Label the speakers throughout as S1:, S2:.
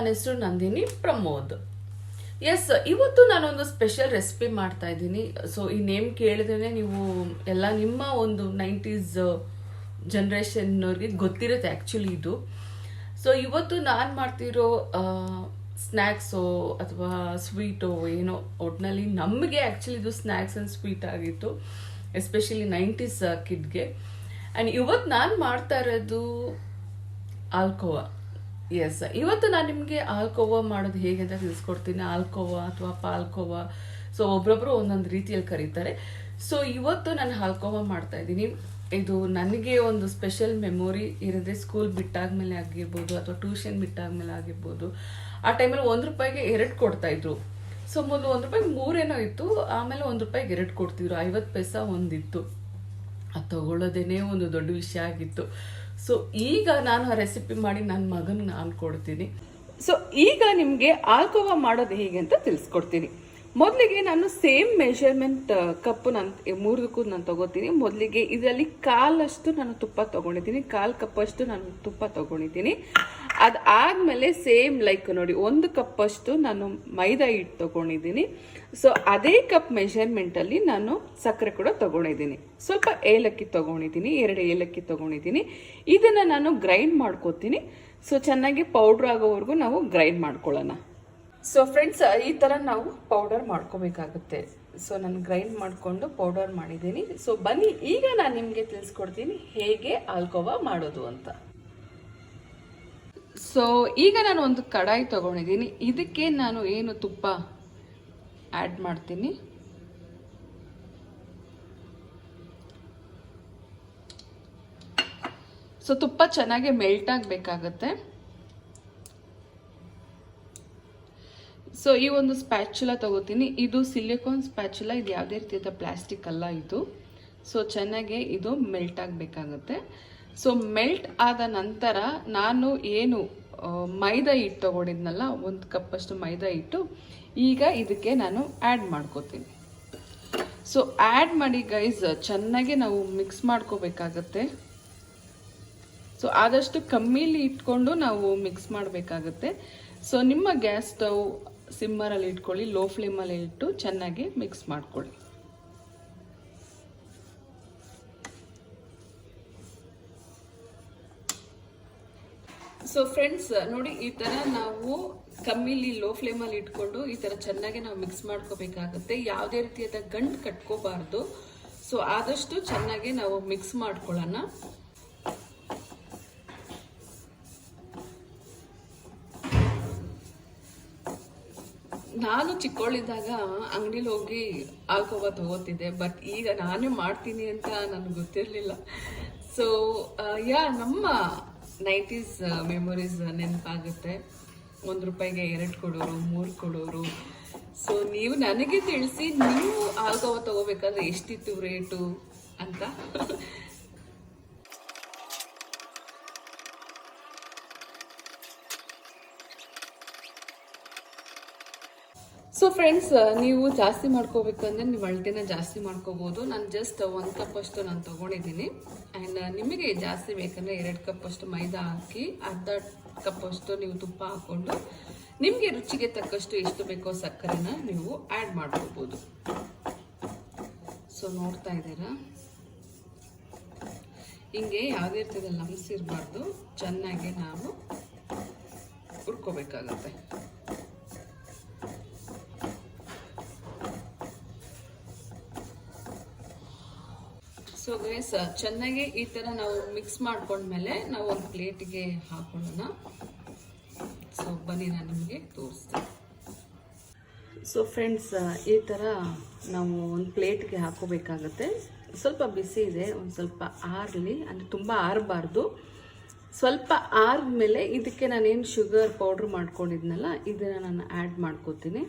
S1: ಹೆಸರು ನಂದಿನಿ ಪ್ರಮೋದ್. ಎಸ್, ಇವತ್ತು ನಾನೊಂದು ಸ್ಪೆಷಲ್ ರೆಸಿಪಿ ಮಾಡ್ತಾ ಇದ್ದೀನಿ. ಸೊ ಈ ನೇಮ್ ಕೇಳಿದ್ರೆ ನೀವು ಎಲ್ಲ ನಿಮ್ಮ ಒಂದು 90s ಜನ್ರೇಷನ್ನವ್ರಿಗೆ ಗೊತ್ತಿರುತ್ತೆ ಆ್ಯಕ್ಚುಲಿ ಇದು. ಸೊ ಇವತ್ತು ನಾನು ಮಾಡ್ತಿರೋ ಸ್ನ್ಯಾಕ್ಸು ಅಥವಾ ಸ್ವೀಟು ಏನೋ ಒಟ್ಟಿನಲ್ಲಿ ನಮಗೆ ಆ್ಯಕ್ಚುಲಿ ಇದು ಸ್ನ್ಯಾಕ್ಸ್ ಆ್ಯಂಡ್ ಸ್ವೀಟ್ ಆಗಿತ್ತು, ಎಸ್ಪೆಷಲಿ 90s ಕಿಡ್ಗೆ. ಆ್ಯಂಡ್ ಇವತ್ತು ನಾನು ಮಾಡ್ತಾ ಇರೋದು ಆಲ್ಕೋವಾ. ಎಸ್, ಇವತ್ತು ನಾನು ನಿಮಗೆ ಆಲ್ಕೋವಾ ಮಾಡೋದು ಹೇಗೆ ಅಂತ ತಿಳಿಸ್ಕೊಡ್ತೀನಿ. ಆಲ್ಕೋವಾ ಅಥವಾ ಪಾಲ್ಕೋವಾ, ಸೊ ಒಬ್ರೊಬ್ರು ಒಂದೊಂದು ರೀತಿಯಲ್ಲಿ ಕರೀತಾರೆ. ಸೊ ಇವತ್ತು ನಾನು ಆಲ್ಕೋವಾ ಮಾಡ್ತಾ ಇದ್ದೀನಿ. ಇದು ನನಗೆ ಒಂದು ಸ್ಪೆಷಲ್ ಮೆಮೊರಿ ಇರೋದ್ರೆ ಸ್ಕೂಲ್ ಬಿಟ್ಟಾದ್ಮೇಲೆ ಆಗಿರ್ಬೋದು ಅಥವಾ ಟ್ಯೂಷನ್ ಬಿಟ್ಟಾದ್ಮೇಲೆ ಆಗಿರ್ಬೋದು. ಆ ಟೈಮಲ್ಲಿ ₹1ಗೆ 2 ಕೊಡ್ತಾ ಇದ್ರು. ಸೊ ಮೊದಲು ₹1 3 ಇತ್ತು, ಆಮೇಲೆ ₹1ಗೆ 2 ಕೊಡ್ತಿದ್ರು. 50 ಪೈಸಾ ಒಂದಿತ್ತು. ಅದು ತಗೊಳ್ಳೋದೇನೆ ಒಂದು ದೊಡ್ಡ ವಿಷಯ ಆಗಿತ್ತು. ಸೊ ಈಗ ನಾನು ಆ ರೆಸಿಪಿ ಮಾಡಿ ನನ್ನ ಮಗನಿಗೆ ನಾನು ಕೊಡ್ತೀನಿ. ಸೊ ಈಗ ನಿಮಗೆ ಆಲ್ಕೋವಾ ಮಾಡೋದು ಹೇಗೆ ಅಂತ ತಿಳಿಸ್ಕೊಡ್ತೀನಿ. ಮೊದಲಿಗೆ ನಾನು ಸೇಮ್ ಮೆಷರ್ಮೆಂಟ್ ಕಪ್ಪು ನಾನು 3 ನಾನು ತಗೋತೀನಿ. ಮೊದಲಿಗೆ ಇದರಲ್ಲಿ ಕಾಲಷ್ಟು ನಾನು ತುಪ್ಪ ತಗೊಂಡಿದ್ದೀನಿ, 1/4 ಕಪ್ಪಷ್ಟು ನಾನು ತುಪ್ಪ ತಗೊಂಡಿದ್ದೀನಿ. ಅದಾದಮೇಲೆ ಸೇಮ್ ಲೈಕ್ ನೋಡಿ 1 ಕಪ್ಪಷ್ಟು ನಾನು ಮೈದಾ ಹಿಟ್ಟು ತಗೊಂಡಿದ್ದೀನಿ. ಸೊ ಅದೇ ಕಪ್ ಮೆಷರ್ಮೆಂಟಲ್ಲಿ ನಾನು ಸಕ್ಕರೆ ಕೂಡ ತಗೊಂಡಿದ್ದೀನಿ. ಸ್ವಲ್ಪ ಏಲಕ್ಕಿ ತಗೊಂಡಿದ್ದೀನಿ, 2 ಏಲಕ್ಕಿ ತಗೊಂಡಿದ್ದೀನಿ. ಇದನ್ನು ನಾನು ಗ್ರೈಂಡ್ ಮಾಡ್ಕೋತೀನಿ. ಸೊ ಚೆನ್ನಾಗಿ ಪೌಡ್ರ್ ಆಗೋವರೆಗೂ ನಾವು ಗ್ರೈಂಡ್ ಮಾಡ್ಕೊಳ್ಳೋಣ. ಸೊ ಫ್ರೆಂಡ್ಸ್, ಈ ಥರ ನಾವು ಪೌಡರ್ ಮಾಡ್ಕೋಬೇಕಾಗುತ್ತೆ. ಸೊ ನಾನು ಗ್ರೈಂಡ್ ಮಾಡಿಕೊಂಡು ಪೌಡರ್ ಮಾಡಿದ್ದೀನಿ. ಸೊ ಬನ್ನಿ ಈಗ ನಾನು ನಿಮಗೆ ತಿಳಿಸ್ಕೊಡ್ತೀನಿ ಹೇಗೆ ಆಲ್ಕೋವಾ ಮಾಡೋದು ಅಂತ. ಸೊ ಈಗ ನಾನು ಒಂದು ಕಡಾಯಿ ತಗೊಂಡಿದ್ದೀನಿ. ಇದಕ್ಕೆ ನಾನು ಏನು ತುಪ್ಪ ಆ್ಯಡ್ ಮಾಡ್ತೀನಿ. ಸೊ ತುಪ್ಪ ಚೆನ್ನಾಗಿ ಮೆಲ್ಟ್ ಆಗಬೇಕಾಗತ್ತೆ. ಸೊ ಈ ಒಂದು ಸ್ಪ್ಯಾಚುಲಾ ತಗೋತೀನಿ. ಇದು ಸಿಲಿಕಾನ್ ಸ್ಪ್ಯಾಚುಲಾ, ಇದು ಯಾವುದೇ ರೀತಿಯಾದ ಪ್ಲಾಸ್ಟಿಕ್ ಅಲ್ಲ ಇದು. ಸೊ ಚೆನ್ನಾಗಿ ಇದು ಮೆಲ್ಟ್ ಆಗಬೇಕಾಗತ್ತೆ. ಸೊ ಮೆಲ್ಟ್ ಆದ ನಂತರ ನಾನು ಏನು ಮೈದಾ ಹಿಟ್ಟು ತಗೊಂಡಿದ್ನಲ್ಲ, 1 ಕಪ್ಪಷ್ಟು ಮೈದಾ ಹಿಟ್ಟು, ಈಗ ಇದಕ್ಕೆ ನಾನು ಆ್ಯಡ್ ಮಾಡ್ಕೋತೀನಿ. ಸೊ ಆ್ಯಡ್ ಮಾಡಿ ಗೈಸ್, ಚೆನ್ನಾಗಿ ನಾವು ಮಿಕ್ಸ್ ಮಾಡ್ಕೋಬೇಕಾಗತ್ತೆ. ಸೊ ಆದಷ್ಟು ಕಮ್ಮಿಲಿ ಇಟ್ಕೊಂಡು ನಾವು ಮಿಕ್ಸ್ ಮಾಡಬೇಕಾಗತ್ತೆ. ಸೊ ನಿಮ್ಮ ಗ್ಯಾಸ್ ಸ್ಟವ್ ಸಿಮ್ಮರಲ್ಲಿ ಇಟ್ಕೊಳ್ಳಿ, ಲೋ ಫ್ಲೇಮಲ್ಲಿ ಇಟ್ಟು ಚೆನ್ನಾಗಿ ಮಿಕ್ಸ್ ಮಾಡ್ಕೊಳ್ಳಿ. ಸೊ ಫ್ರೆಂಡ್ಸ್ ನೋಡಿ, ಈ ಥರ ನಾವು ಕಮ್ಮಿಲಿ ಲೋ ಫ್ಲೇಮಲ್ಲಿ ಇಟ್ಕೊಂಡು ಈ ಥರ ಚೆನ್ನಾಗಿ ನಾವು ಮಿಕ್ಸ್ ಮಾಡ್ಕೋಬೇಕಾಗತ್ತೆ. ಯಾವುದೇ ರೀತಿಯಾದ ಗಂಟು ಕಟ್ಕೋಬಾರ್ದು. ಸೊ ಆದಷ್ಟು ಚೆನ್ನಾಗಿ ನಾವು ಮಿಕ್ಸ್ ಮಾಡ್ಕೊಳ್ಳೋಣ. ನಾನು ಚಿಕ್ಕವಳಿದ್ದಾಗ ಅಂಗಡಿಲಿ ಹೋಗಿ ಆಲ್ಕೋವಾ ತಗೋತಿದ್ದೆ, ಬಟ್ ಈಗ ನಾನೇ ಮಾಡ್ತೀನಿ ಅಂತ ನನಗೆ ಗೊತ್ತಿರಲಿಲ್ಲ. ಸೊ ನಮ್ಮ 90s ಮೆಮೊರೀಸ್ ನೆನಪಾಗುತ್ತೆ. ₹1ಗೆ 2 ಕೊಡೋರು, 3 ಕೊಡೋರು. ಸೊ ನೀವು ನನಗೆ ತಿಳಿಸಿ, ನೀವು ಆಲ್ಕೋವಾ ತಗೋಬೇಕಾದ್ರೆ ಎಷ್ಟಿತ್ತು ರೇಟು ಅಂತ. ಸೊ ಫ್ರೆಂಡ್ಸ್, ನೀವು ಜಾಸ್ತಿ ಮಾಡ್ಕೋಬೇಕಂದ್ರೆ ನೀವು ಅಳತೆನ ಜಾಸ್ತಿ ಮಾಡ್ಕೋಬೋದು. ನಾನು ಜಸ್ಟ್ 1 ಕಪ್ಪಷ್ಟು ನಾನು ತೊಗೊಂಡಿದ್ದೀನಿ. ಆ್ಯಂಡ್ ನಿಮಗೆ ಜಾಸ್ತಿ ಬೇಕಂದರೆ 2 ಕಪ್ಪಷ್ಟು ಮೈದಾ ಹಾಕಿ, ಅರ್ಧ ಕಪ್ಪಷ್ಟು ನೀವು ತುಪ್ಪ ಹಾಕ್ಕೊಂಡು ನಿಮಗೆ ರುಚಿಗೆ ತಕ್ಕಷ್ಟು ಎಷ್ಟು ಬೇಕೋ ಸಕ್ಕರೆನ ನೀವು ಆ್ಯಡ್ ಮಾಡ್ಕೋಬೋದು. ಸೊ ನೋಡ್ತಾ ಇದ್ದೀರಾ, ಹಿಂಗೆ ಯಾವುದೇ ರೀತಿಯ ಲಮ್ಸ್ ಇರಬಾರ್ದು, ಚೆನ್ನಾಗಿ ನಾವು ಹುರ್ಕೋಬೇಕಾಗತ್ತೆ. ಸೊ ಗೈಸ್, ಚೆನ್ನಾಗಿ ಈ ಥರ ನಾವು ಮಿಕ್ಸ್ ಮಾಡ್ಕೊಂಡ್ಮೇಲೆ ನಾವು ಒಂದು ಪ್ಲೇಟಿಗೆ ಹಾಕೊಳ್ಳೋಣ. ಸೊ ಬನ್ನಿ ನಾನು ನಿಮಗೆ ತೋರಿಸ್ತೀನಿ. ಸೊ ಫ್ರೆಂಡ್ಸ್, ಈ ಥರ ನಾವು ಒಂದು ಪ್ಲೇಟ್ಗೆ ಹಾಕೋಬೇಕಾಗತ್ತೆ. ಸ್ವಲ್ಪ ಬಿಸಿ ಇದೆ, ಒಂದು ಸ್ವಲ್ಪ ಆರಲಿ, ಅಂದರೆ ತುಂಬ ಆರಬಾರ್ದು. ಸ್ವಲ್ಪ ಆರಿದ್ಮೇಲೆ ಇದಕ್ಕೆ ನಾನೇನು ಶುಗರ್ ಪೌಡ್ರ್ ಮಾಡ್ಕೊಂಡಿದ್ನಲ್ಲ, ಇದನ್ನು ನಾನು ಆ್ಯಡ್ ಮಾಡ್ಕೋತೀನಿ.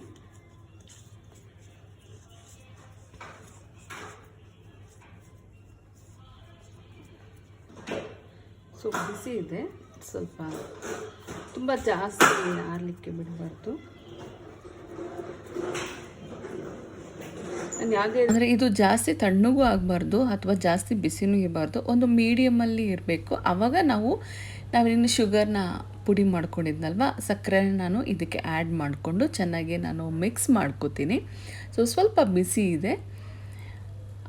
S1: ಸೊ ಬಿಸಿ ಇದೆ, ಸ್ವಲ್ಪ ತುಂಬ ಜಾಸ್ತಿ ಆರಲಿಕ್ಕೆ ಬಿಡಬಾರ್ದು. ಯಾವುದೇ ಅಂದರೆ ಇದು ಜಾಸ್ತಿ ತಣ್ಣಗೂ ಆಗಬಾರ್ದು ಅಥವಾ ಜಾಸ್ತಿ ಬಿಸಿನೂ ಇರಬಾರ್ದು, ಒಂದು ಮೀಡಿಯಮಲ್ಲಿ ಇರಬೇಕು. ಆವಾಗ ನಾವಿನ್ನು ಶುಗರ್ನ ಪುಡಿ ಮಾಡ್ಕೊಂಡಿದ್ನಲ್ವ ಸಕ್ಕರೆ ನಾನು ಇದಕ್ಕೆ ಆ್ಯಡ್ ಮಾಡಿಕೊಂಡು ಚೆನ್ನಾಗಿ ನಾನು ಮಿಕ್ಸ್ ಮಾಡ್ಕೋತೀನಿ. ಸೊ ಸ್ವಲ್ಪ ಬಿಸಿ ಇದೆ.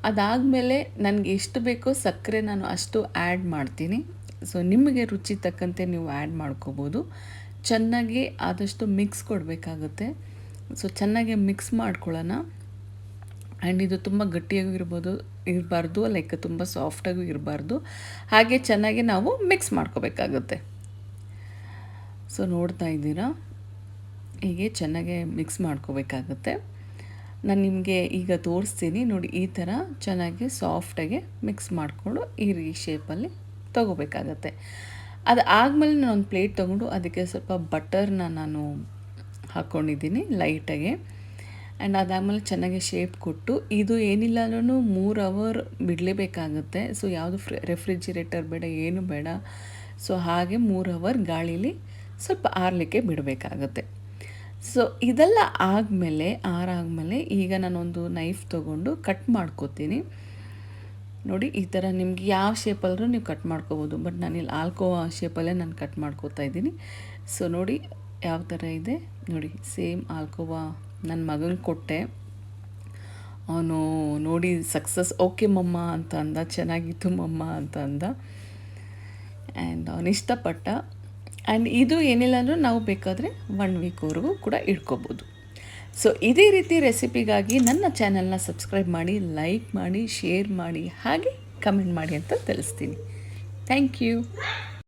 S1: ಅದಾದಮೇಲೆ ನನಗೆ ಎಷ್ಟು ಬೇಕೋ ಸಕ್ಕರೆ ನಾನು ಅಷ್ಟು ಆ್ಯಡ್ ಮಾಡ್ತೀನಿ. ಸೊ ನಿಮಗೆ ರುಚಿ ತಕ್ಕಂತೆ ನೀವು ಆ್ಯಡ್ ಮಾಡ್ಕೋಬೋದು. ಚೆನ್ನಾಗಿ ಆದಷ್ಟು ಮಿಕ್ಸ್ ಕೊಡಬೇಕಾಗುತ್ತೆ. ಸೊ ಚೆನ್ನಾಗಿ ಮಿಕ್ಸ್ ಮಾಡ್ಕೊಳ್ಳೋಣ. ಆ್ಯಂಡ್ ಇದು ತುಂಬ ಗಟ್ಟಿಯಾಗೂ ಇರಬಾರ್ದು, ಲೈಕ್ ತುಂಬ ಸಾಫ್ಟಾಗೂ ಇರಬಾರ್ದು. ಹಾಗೆ ಚೆನ್ನಾಗಿ ನಾವು ಮಿಕ್ಸ್ ಮಾಡ್ಕೋಬೇಕಾಗುತ್ತೆ. ಸೊ ನೋಡ್ತಾ ಇದ್ದೀರಾ, ಹೀಗೆ ಚೆನ್ನಾಗಿ ಮಿಕ್ಸ್ ಮಾಡ್ಕೋಬೇಕಾಗುತ್ತೆ. ನಾನು ನಿಮಗೆ ಈಗ ತೋರಿಸ್ತೀನಿ ನೋಡಿ, ಈ ಥರ ಚೆನ್ನಾಗಿ ಸಾಫ್ಟಾಗಿ ಮಿಕ್ಸ್ ಮಾಡಿಕೊಂಡು ಈ ಶೇಪಲ್ಲಿ ತೊಗೋಬೇಕಾಗತ್ತೆ. ಅದಾದಮೇಲೆ ನಾನು ಒಂದು ಪ್ಲೇಟ್ ತೊಗೊಂಡು ಅದಕ್ಕೆ ಸ್ವಲ್ಪ ಬಟರ್ನ ನಾನು ಹಾಕ್ಕೊಂಡಿದ್ದೀನಿ ಲೈಟಾಗಿ. ಆ್ಯಂಡ್ ಅದಾದಮೇಲೆ ಚೆನ್ನಾಗಿ ಶೇಪ್ ಕೊಟ್ಟು, ಇದು ಏನಿಲ್ಲ ಅಂದ್ರೂ 3 ಅವರ್ ಬಿಡಲೇಬೇಕಾಗುತ್ತೆ. ಸೊ ಯಾವುದು ರೆಫ್ರಿಜಿರೇಟರ್ ಬೇಡ, ಏನು ಬೇಡ. ಸೊ ಹಾಗೆ 3 ಅವರ್ ಗಾಳೀಲಿ ಸ್ವಲ್ಪ ಆರಲಿಕ್ಕೆ ಬಿಡಬೇಕಾಗತ್ತೆ. ಸೊ ಇದೆಲ್ಲ ಆರಾದಮೇಲೆ ಈಗ ನಾನೊಂದು ನೈಫ್ ತೊಗೊಂಡು ಕಟ್ ಮಾಡ್ಕೋತೀನಿ. ನೋಡಿ ಈ ಥರ ನಿಮ್ಗೆ ಯಾವ ಶೇಪಲ್ಲರೂ ನೀವು ಕಟ್ ಮಾಡ್ಕೋಬೋದು. ಬಟ್ ನಾನಿಲ್ಲಿ ಆಲ್ಕೋವಾ ಶೇಪಲ್ಲೇ ನಾನು ಕಟ್ ಮಾಡ್ಕೋತಾ ಇದ್ದೀನಿ. ಸೊ ನೋಡಿ ಯಾವ ಥರ ಇದೆ ನೋಡಿ, ಸೇಮ್ ಆಲ್ಕೋವಾ ನನ್ನ ಮಗನಿಗೆ ಕೊಟ್ಟೆ. ಅವನು ನೋಡಿ ಸಕ್ಸಸ್, ಓಕೆ ಮಮ್ಮ ಅಂತ ಅಂದ, ಚೆನ್ನಾಗಿತ್ತು ಮಮ್ಮ ಅಂತ ಅಂದ. ಆ್ಯಂಡ್ ಅವನು ಇಷ್ಟಪಟ್ಟ. ಆ್ಯಂಡ್ ಇದು ಏನಿಲ್ಲ ಅಂದರೂ ನಾವು ಬೇಕಾದರೆ 1 ವೀಕ್ವರೆಗೂ ಕೂಡ ಇಟ್ಕೋಬೋದು. ಸೊ ಇದೇ ರೀತಿ ರೆಸಿಪಿಗಾಗಿ ನನ್ನ ಚಾನಲ್ನ ಸಬ್ಸ್ಕ್ರೈಬ್ ಮಾಡಿ, ಲೈಕ್ ಮಾಡಿ, ಶೇರ್ ಮಾಡಿ, ಹಾಗೆ ಕಮೆಂಟ್ ಮಾಡಿ ಅಂತ ತಿಳಿಸ್ತೀನಿ. Thank you.